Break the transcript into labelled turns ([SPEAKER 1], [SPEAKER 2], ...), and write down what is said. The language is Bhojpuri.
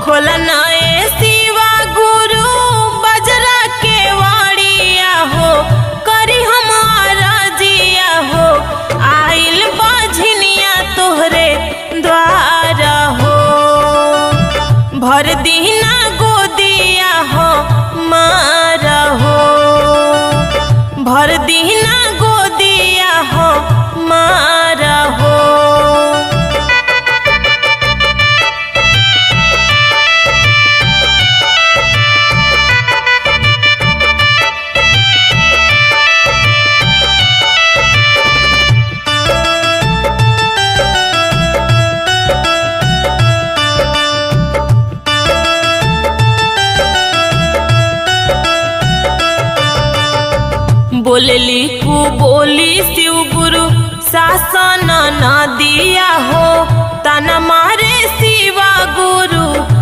[SPEAKER 1] खोला नए शिवा गुरु बजरा के वाड़िया हो, करी हमारा जिया हो, आइल बाझनिया तोहरे द्वार हो। भर दीना गोदिया हो मारा हो, भर दीना गोदिया हो मारा हो। बोलली कु बोली शिव गुरु शासन न दिया हो, तना मारे शिवा गुरु